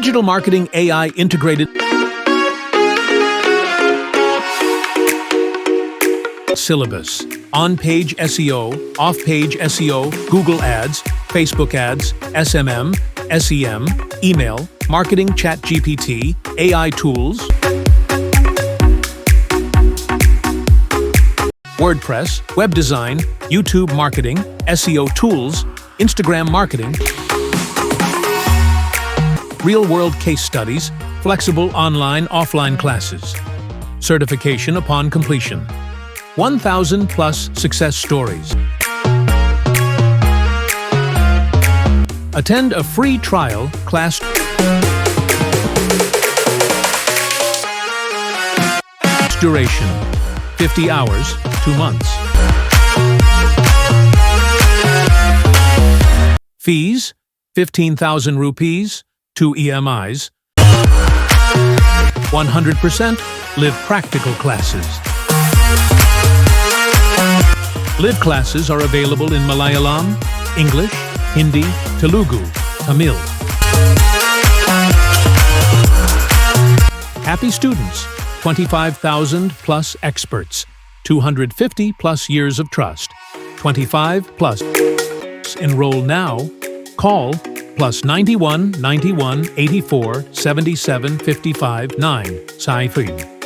Digital marketing AI integrated syllabus. On-page SEO, off-page SEO, Google Ads, Facebook Ads, SMM, SEM, email, marketing, ChatGPT, AI tools, WordPress, web design, YouTube marketing, SEO tools, Instagram marketing, real-world case studies, flexible online/offline classes, certification upon completion, 1,000 plus success stories. Attend a free trial class. Duration 50 hours, 2 months. Fees 15,000 rupees, 2 EMIs. 100% live practical classes. Live classes are available in Malayalam, English, Hindi, Telugu, Tamil. Happy students, 25,000 plus experts, 250 plus years of trust, 25 plus. Enroll now. Call +91 91 84 77 55 9. Sai Free.